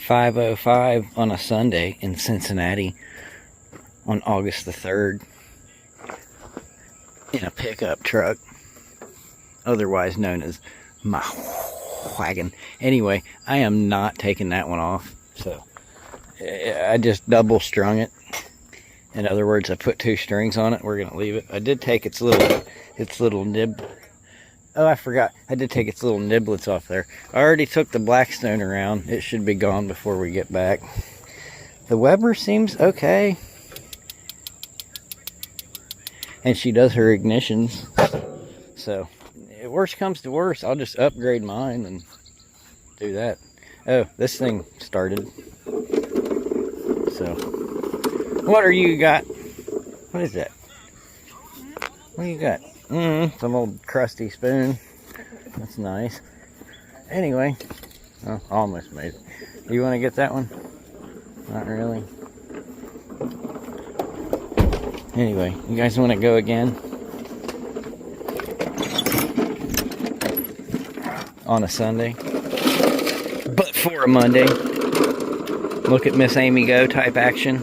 5:05 on a Sunday in Cincinnati on August the 3rd in a pickup truck, otherwise known as my wagon. Anyway, I am not taking that one off, so I just double strung it. In other words, I put 2 strings on it. We're gonna leave it. I did take its little nib. Oh, I forgot. I did take its little niblets off there. I already took the Blackstone around. It should be gone before we get back. The Weber seems okay. And she does her ignitions. So, if worst comes to worst, I'll just upgrade mine and do that. Oh, this thing started. So, what are you got? What is that? What do you got? Some old crusty spoon. That's nice. Anyway, oh, almost made it. You want to get that one? Not really. Anyway, you guys want to go again? On a Sunday? But for a Monday. Look at Miss Amy go type action.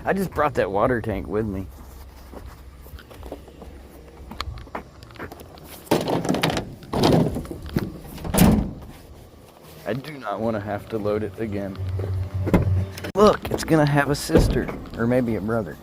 I just brought that water tank with me. I do not want to have to load it again. Look, it's gonna have a sister, or maybe a brother.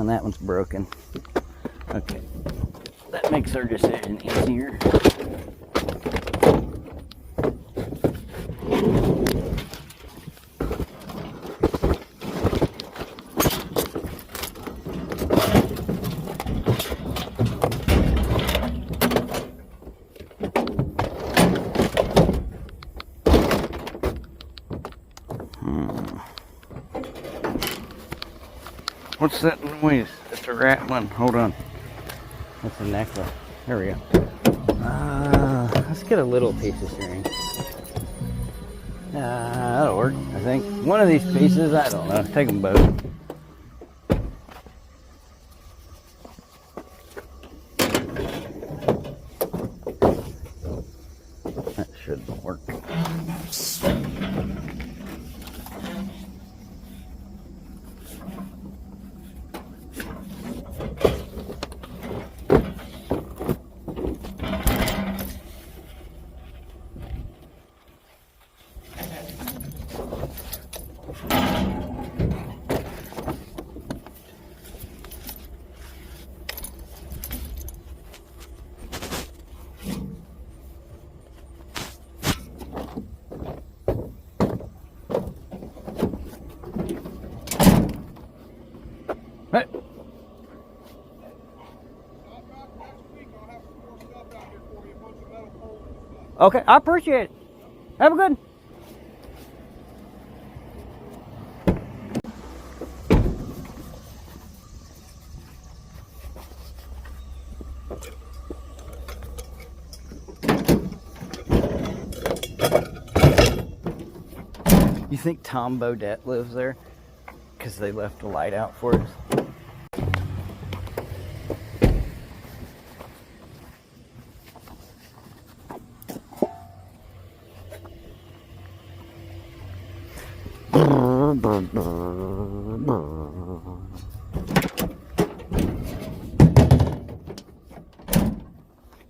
That one's broken. Okay, that makes our decision easier. What's that noise? It's a rattling. Hold on. That's a necklace. There we go. Let's get a little piece of string. That'll work, I think. One of these pieces, I don't know. Take them both. That should work. Hey. Okay, I appreciate it. Have a good. You think Tom Bodette lives there? Because they left the light out for us.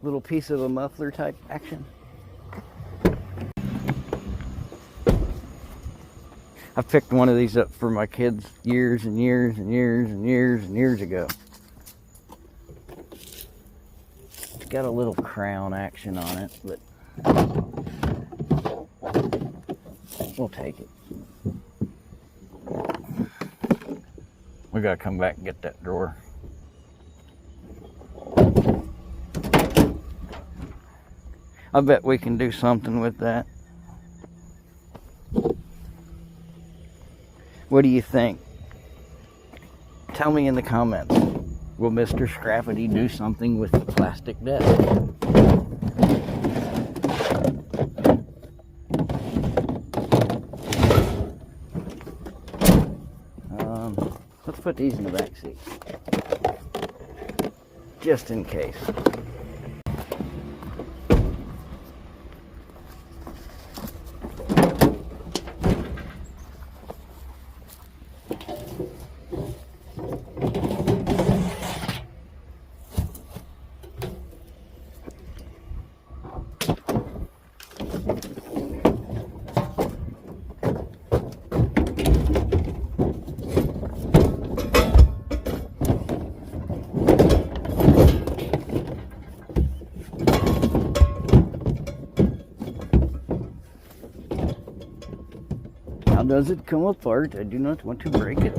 Little piece of a muffler type action. I picked one of these up for my kids years and years and years and years and years ago. It's got a little crown action on it, but we'll take it. We gotta come back and get that drawer. I bet we can do something with that. What do you think? Tell me in the comments. Will Mr. Scrappity do something with the plastic desk? Let's put these in the back seat. Just in case. How does it come apart? I do not want to break it.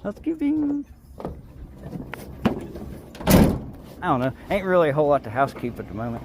Housekeeping. I don't know. Ain't really a whole lot to housekeep at the moment.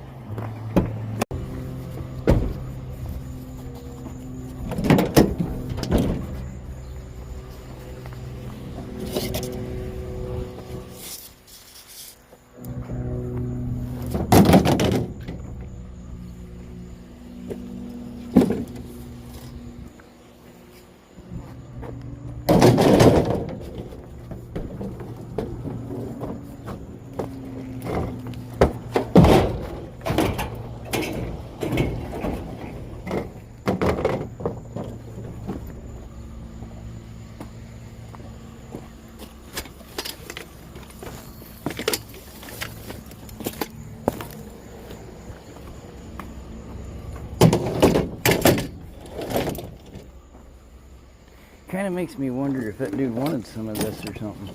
Kind of makes me wonder if that dude wanted some of this or something.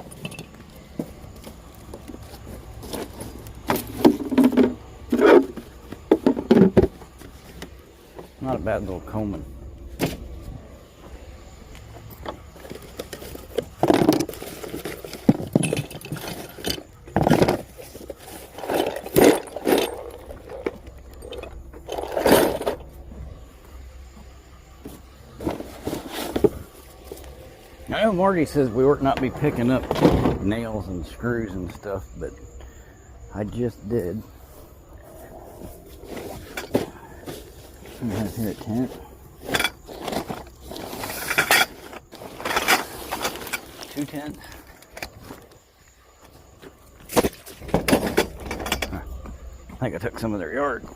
Not a bad little Coleman. I know Marty says we ought not be picking up nails and screws and stuff, but I just did. We have here a tent. 2 tents. I think I took some of their yard.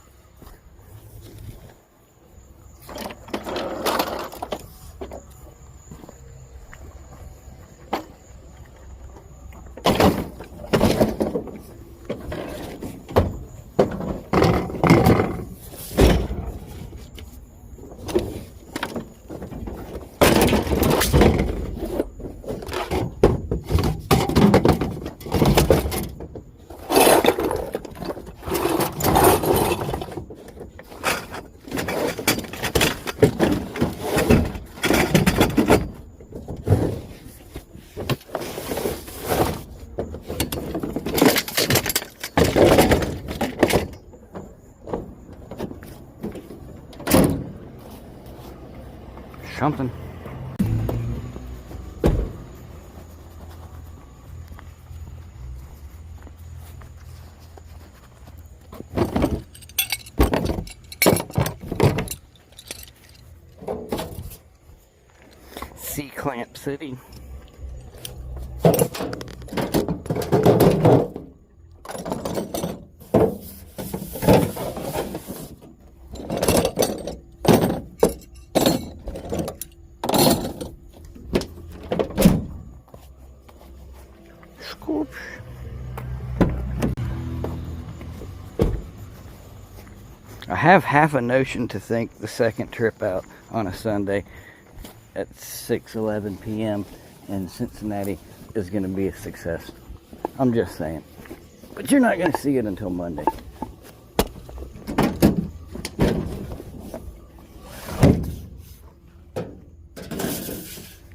Something. Clamp City. Scoop. I have half a notion to think the second trip out on a Sunday at 6:11 p.m. in Cincinnati is going to be a success. I'm just saying. But you're not going to see it until Monday.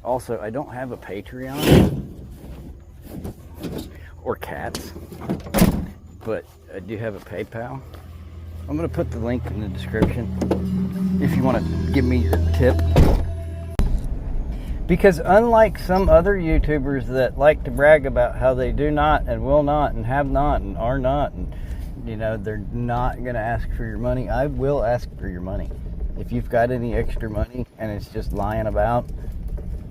Also, I don't have a Patreon or cats, but I do have a PayPal. I'm going to put the link in the description if you want to give me a tip. Because unlike some other YouTubers that like to brag about how they do not and will not and have not and are not, and you know, they're not going to ask for your money, I will ask for your money. If you've got any extra money and it's just lying about,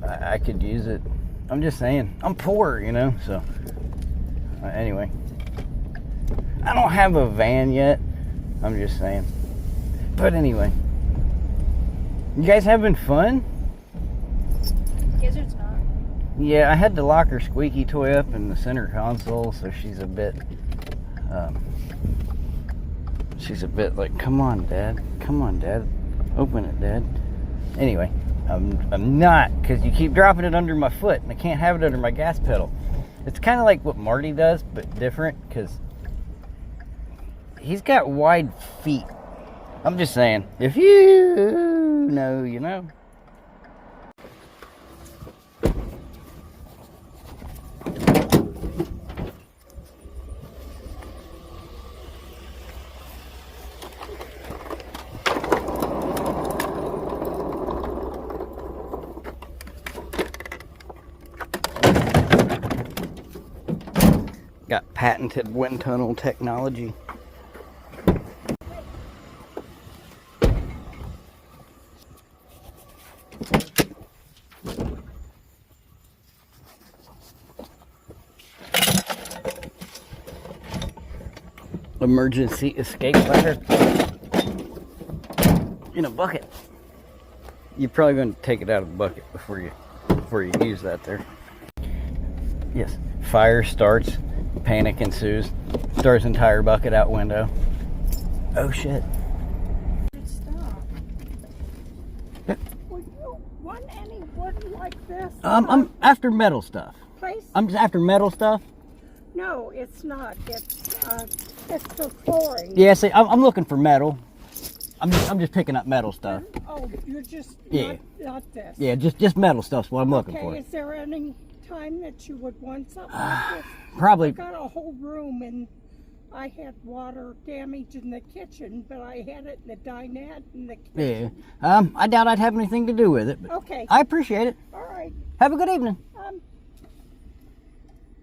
I could use it. I'm just saying, I'm poor, you know, so anyway. I don't have a van yet. I'm just saying. But anyway. You guys having fun? Gizzard's not. Yeah, I had to lock her squeaky toy up in the center console, so she's a bit like, come on, Dad. Come on, Dad. Open it, Dad. Anyway, I'm not, because you keep dropping it under my foot, and I can't have it under my gas pedal. It's kind of like what Marty does, but different, because he's got wide feet. I'm just saying, if you know, you know. Got patented wind tunnel technology. Emergency escape ladder in a bucket. You're probably going to take it out of the bucket before you use that there. Yes, fire starts, panic ensues, throws entire bucket out window. Oh shit. Stop. Would you want any wood like this? I'm after metal stuff. Please? I'm just after metal stuff. No, it's not. It's for flooring. Yeah, see, I'm looking for metal. I'm just picking up metal stuff. Oh, you're just not this. Yeah, just metal stuff's what I'm looking for. Okay, is there any time that you would want something like this? Probably. I've got a whole room and I had water damage in the kitchen, but I had it in the dinette in the kitchen. Yeah. I doubt I'd have anything to do with it. But okay. I appreciate it. All right. Have a good evening.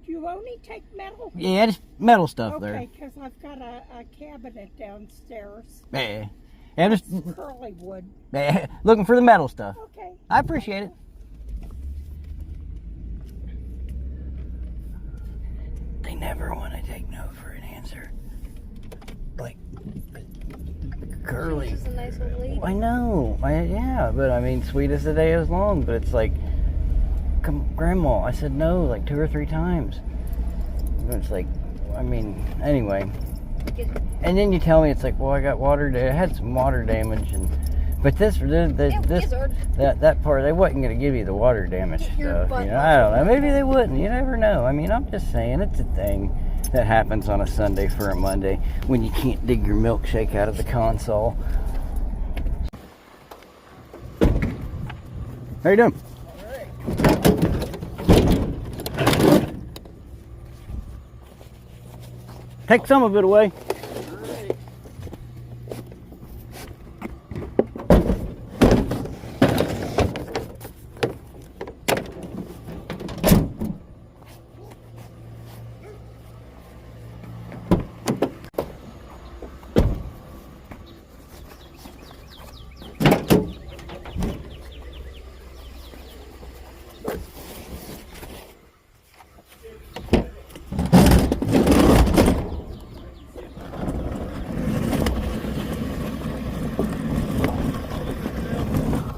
Do you only take metal? Yeah, just metal stuff there. Okay, because I've got a cabinet downstairs. Yeah. Yeah, just curly wood. yeah, looking for the metal stuff. Okay. I appreciate it. They never want to take no for an answer. Like Curly. She's a nice old lady. I know. Yeah, but I mean, sweet as the day is long. But it's like, come, Grandma. I said no like 2 or 3 times. It's like, I mean, anyway. And then you tell me it's like, well, I got I had some water damage, and but that part they wasn't going to give you the water damage stuff. You know, I don't know. Maybe they wouldn't. You never know. I mean, I'm just saying it's a thing that happens on a Sunday for a Monday when you can't dig your milkshake out of the console. How you doing? Take some of it away.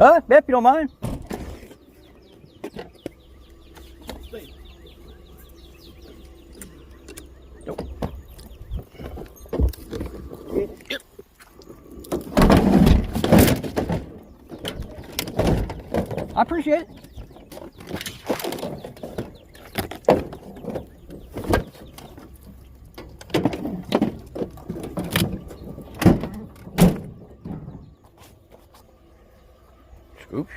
If you don't mind. Nope. Yep. I appreciate it. Oops.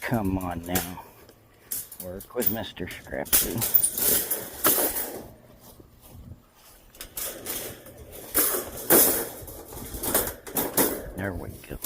Come on now. Work with Mr. Scrappity. There we go.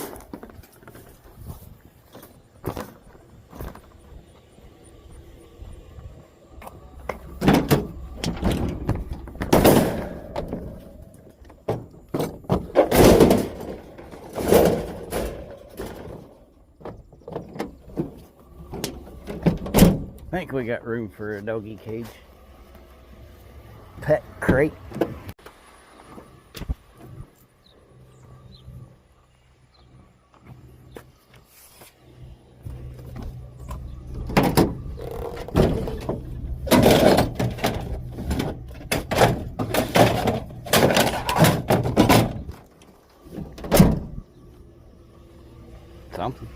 I think we got room for a doggy cage. Pet crate. Something.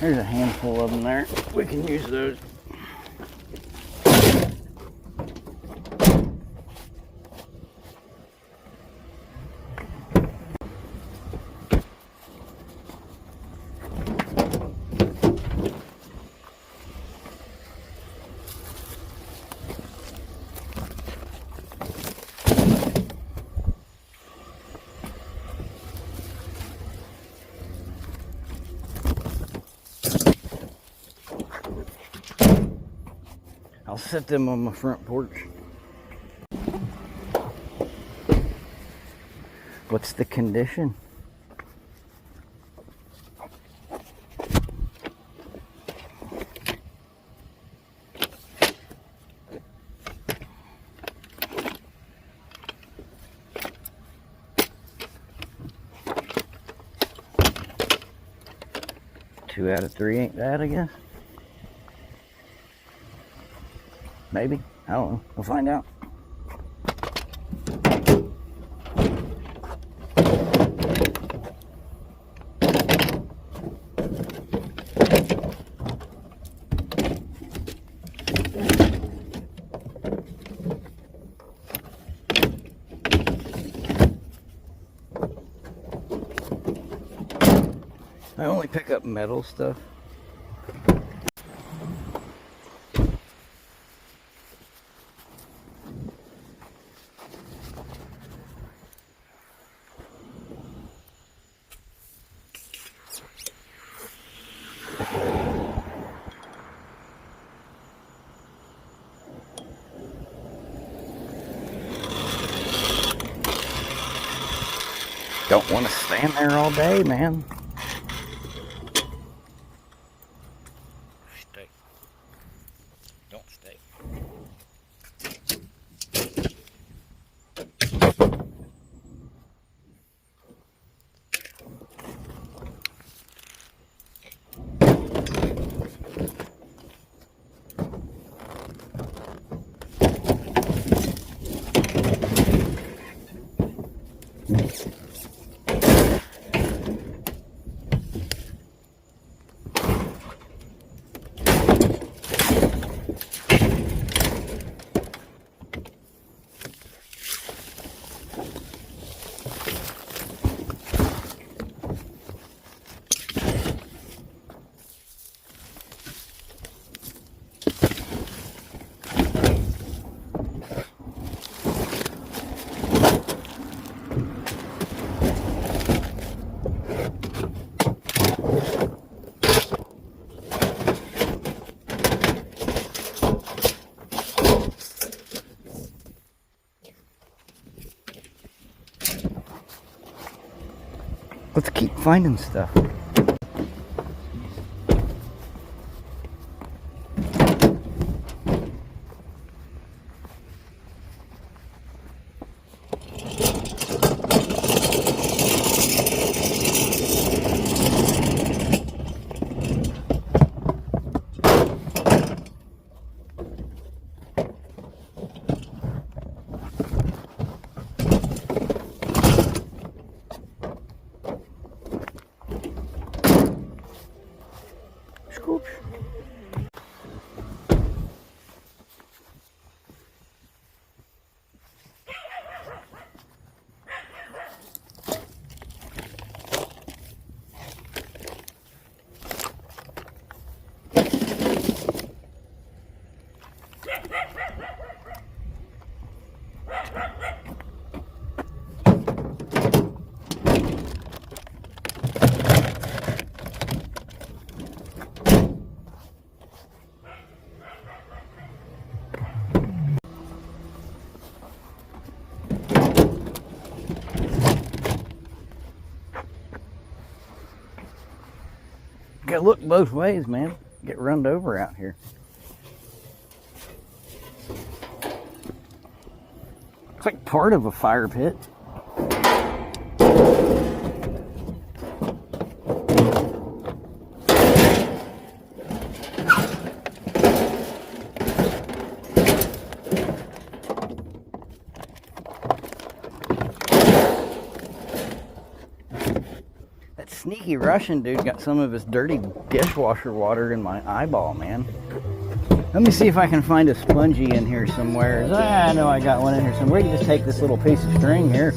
There's a handful of them there. We can use those. I'll set them on my front porch. What's the condition? Two out of three ain't bad, I guess. Maybe. I don't know. We'll find out. I only pick up metal stuff. Don't want to stand there all day, man. Stay. Don't stay. finding stuff. Gotta look both ways, man. Get runned over out here. It's like part of a fire pit. Sneaky Russian dude got some of his dirty dishwasher water in my eyeball, man. Let me see if I can find a spongy in here somewhere. I know I got one in here somewhere. You just take this little piece of string here.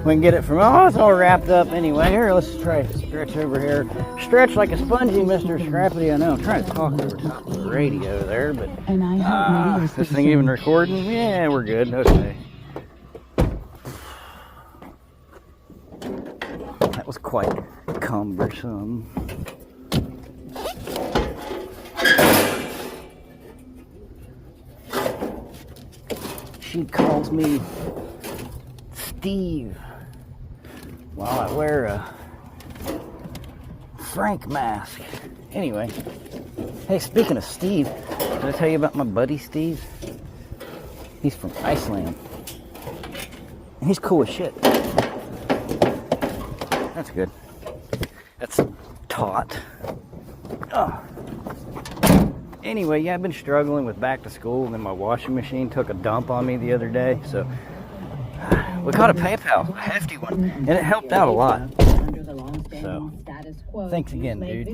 We can get it from, oh, it's all wrapped up anyway. Here, let's try to stretch over here. Stretch like a spongy, Mr. Scrappity. I know, I'm trying to talk over top of the radio there, but this thing even recording? Yeah, we're good. Okay. That was quite cumbersome. She calls me Steve while I wear a Frank mask. Anyway, hey, speaking of Steve, did I tell you about my buddy Steve? He's from Iceland. And he's cool as shit. That's good. That's taut. Oh. Anyway, yeah, I've been struggling with back to school, and then my washing machine took a dump on me the other day, so we caught a PayPal, a hefty one, and it helped out a lot. So, thanks again, dude.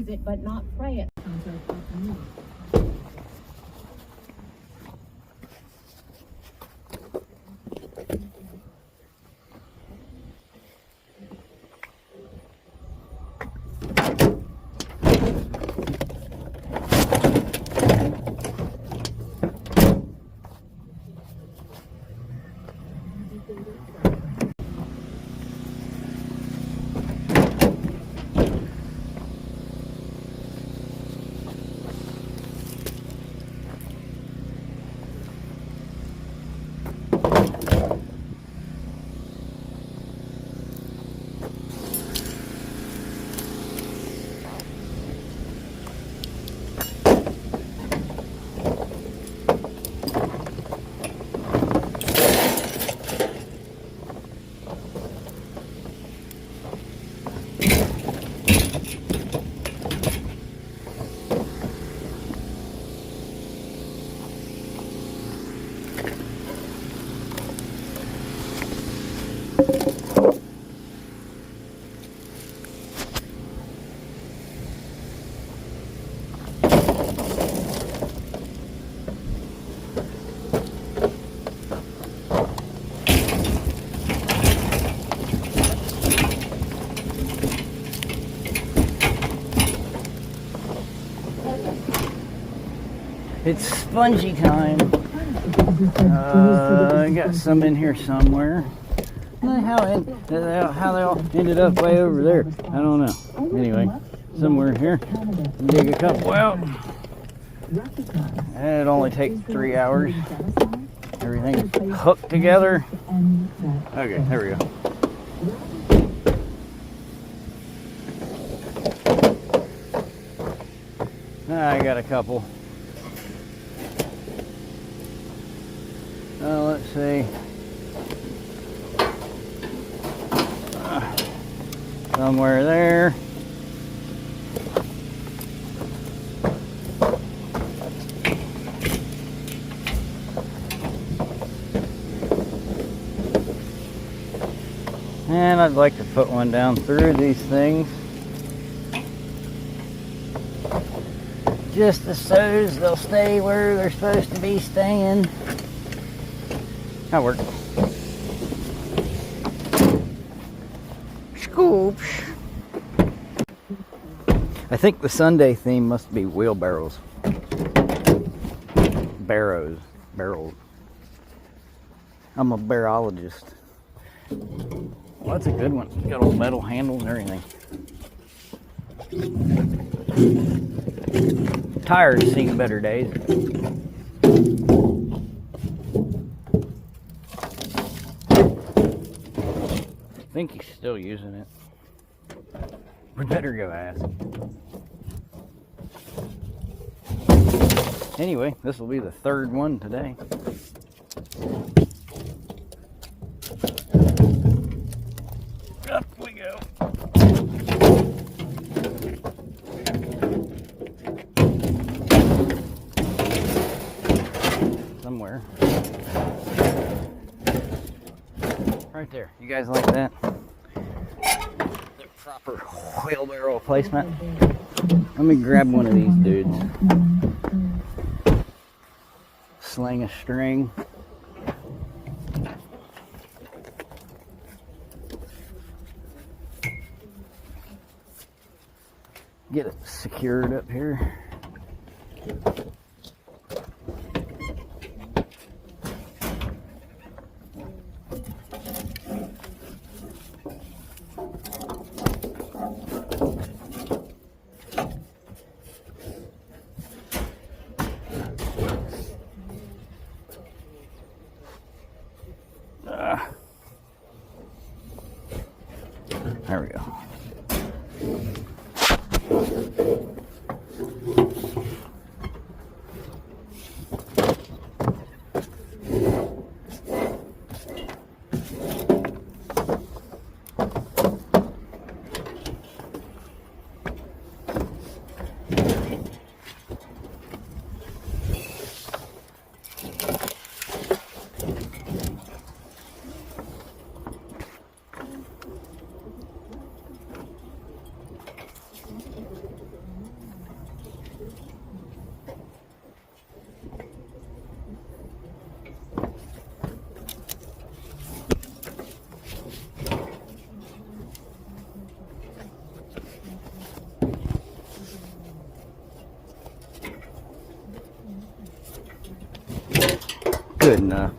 It's spongy time. I got some in here somewhere. How they all ended up way over there, I don't know. Anyway, somewhere here, dig a couple out. It'd only take 3 hours. Everything's hooked together. Okay, there we go. I got a couple. Let's see. Somewhere there. And I'd like to put one down through these things. Just so they'll stay where they're supposed to be staying. That worked. Scoops. I think the Sunday theme must be wheelbarrows. Barrows. Barrels. I'm a barrologist. Well, that's a good one. Got old metal handles and everything. Tires seen better days. I think he's still using it. We better go ask. Anyway, this will be the third one today. Up we go. Somewhere. Right there. You guys like that? The proper wheelbarrow placement. Let me grab one of these dudes. Sling a string. Get it secured up here. There we go. Good enough.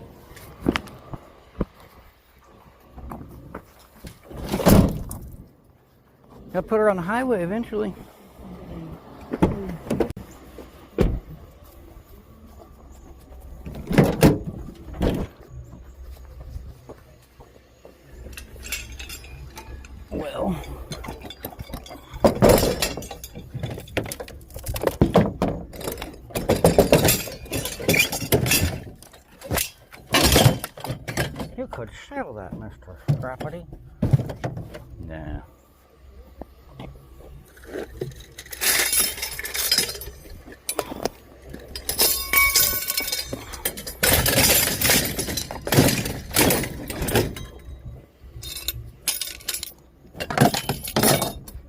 Gotta put her on the highway eventually. Well. You could sell that, Mr. Scrappity. Nah.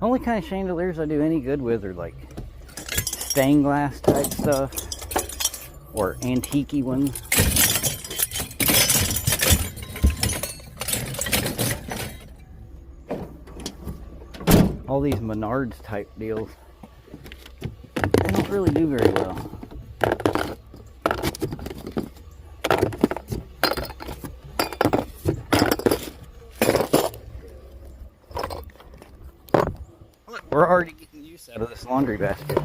Only kind of chandeliers I do any good with are like stained glass type stuff or antique-y ones. All these Menards type deals, they don't really do very well. Look, we're already getting use out of this laundry basket.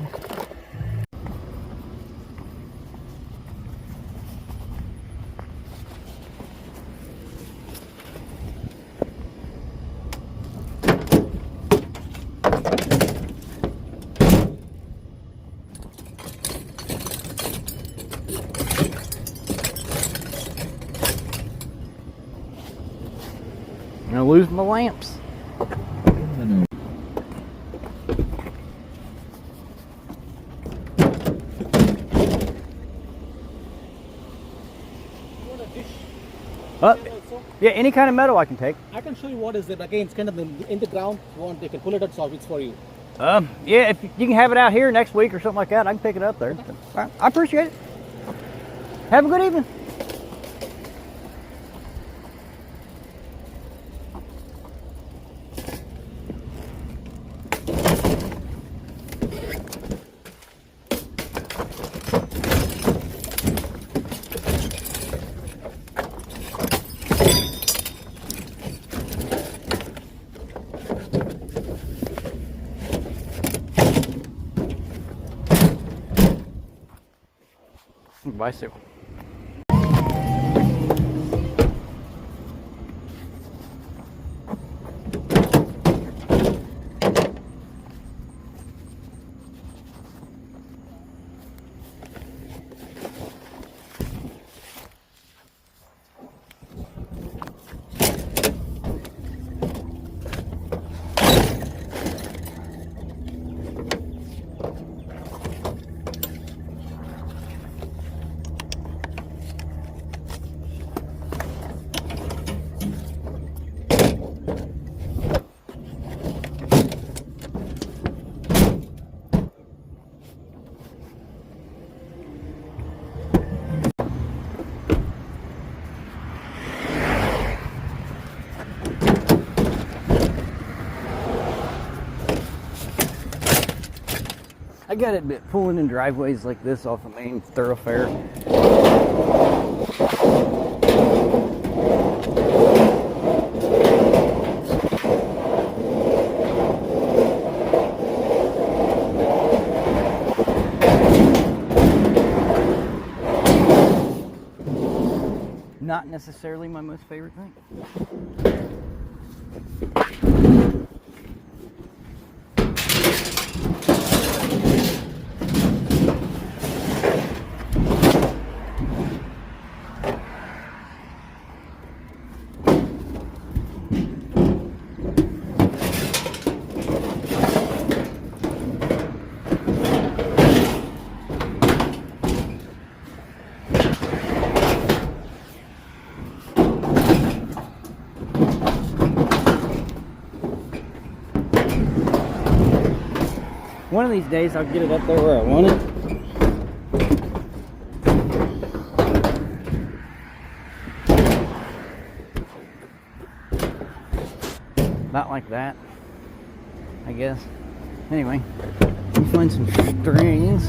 gonna lose my lamps. Yeah, any kind of metal I can take. I can show you what is it. Again, it's kind of in the ground. If you want, they can pull it out, so it's for you. Yeah, if you can have it out here next week or something like that, I can pick it up there. All right, I appreciate it. Have a good evening. Bicycle. I got it pulling in driveways like this off a main thoroughfare. Not necessarily my most favorite thing. One of these days I'll get it up there where I want it. Not like that, I guess. Anyway, let me find some strings.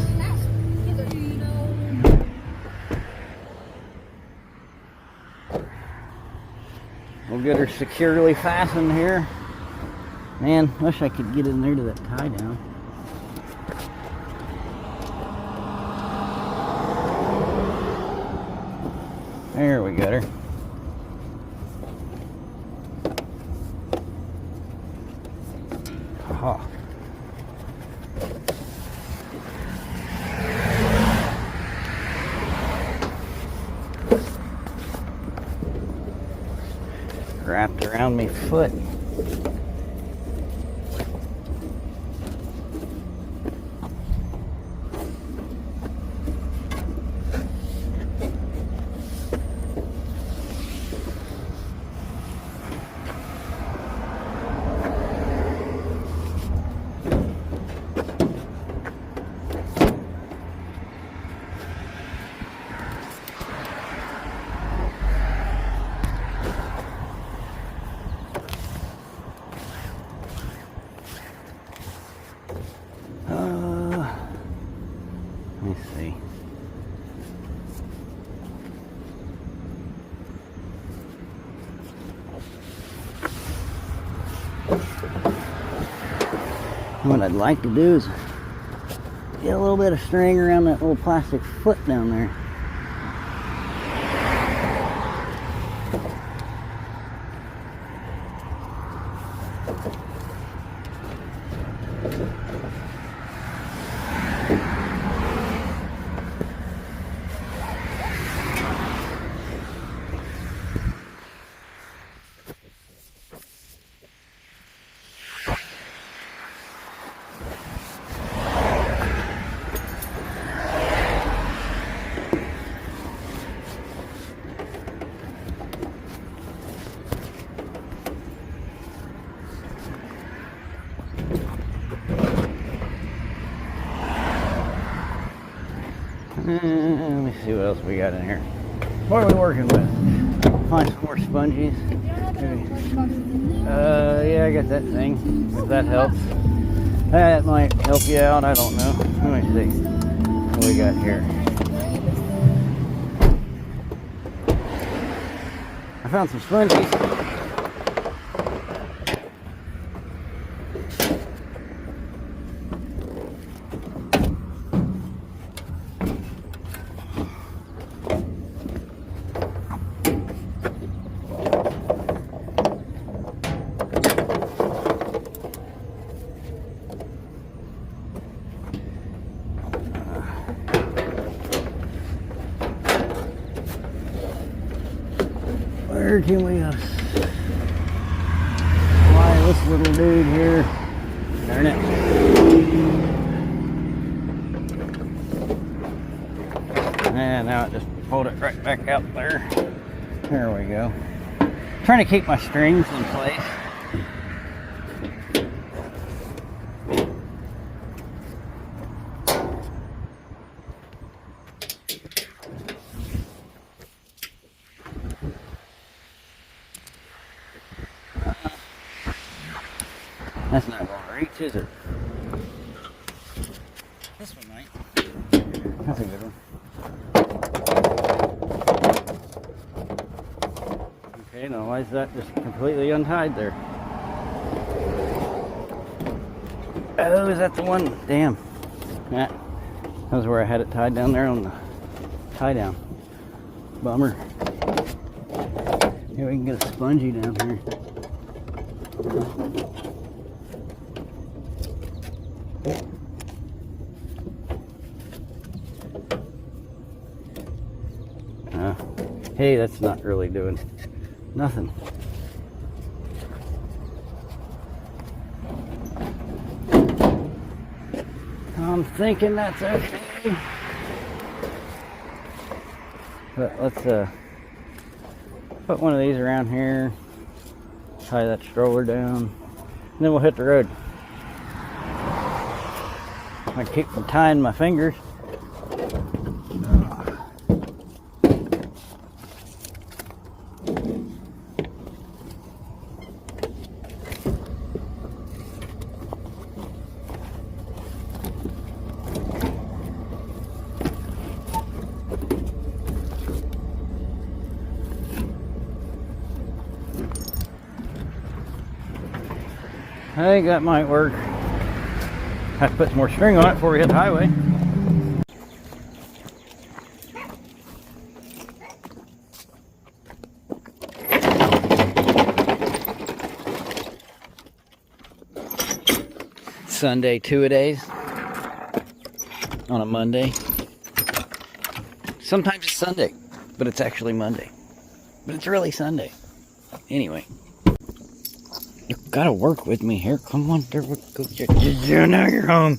We'll get her securely fastened here. Man, wish I could get in there to that tie down. There we got her. Ha. Wrapped around me foot. Let me see. What I'd like to do is get a little bit of string around that little plastic foot down there. Let me see what else we got in here. What are we working with? Find some more sponges. Yeah, I got that thing. If that helps. That might help you out. I don't know. Let me see. What do we got here? I found some sponges. Where can we fly this little dude here? Darn it. And now it just pulled it right back out there. There we go. Trying to keep my strings in place. That's not going to reach, is it? This one might. That's a good one. Okay, now why is that just completely untied there? Oh, is that the one? Damn. That was where I had it tied down there on the tie down. Bummer. Here we can get a spongy down here. Hey, that's not really doing nothing. I'm thinking that's okay. But let's put one of these around here, tie that stroller down, and then we'll hit the road. I keep from tying my fingers. I think that might work. Have to put some more string on it before we hit the highway. Sunday, 2-a-days on a Monday. Sometimes it's Sunday, but it's actually Monday. But it's really Sunday. Anyway. You gotta work with me here. Come on, there we go. Now you're home.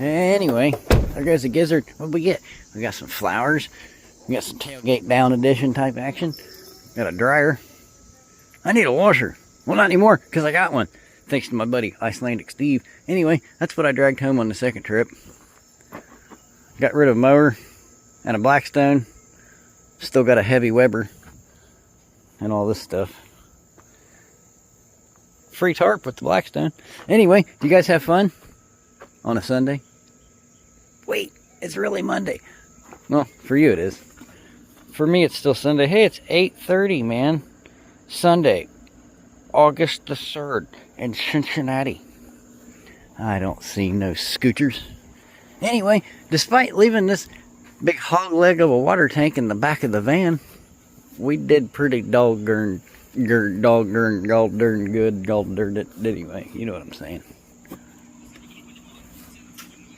Anyway, there goes the gizzard. What we get? We got some flowers. We got some tailgate down edition type action. Got a dryer. I need a washer. Well, not anymore, because I got one. Thanks to my buddy, Icelandic Steve. Anyway, that's what I dragged home on the second trip. Got rid of a mower and a Blackstone. Still got a heavy Weber. And all this stuff. Free tarp with the Blackstone. Anyway, do you guys have fun on a Sunday? Wait, it's really Monday. Well, for you it is. For me, it's still Sunday. Hey, it's 8:30, man. Sunday, August the 3rd in Cincinnati. I don't see no scooters. Anyway, despite leaving this big hog leg of a water tank in the back of the van, we did pretty doggone good, anyway, you know what I'm saying.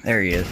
There he is.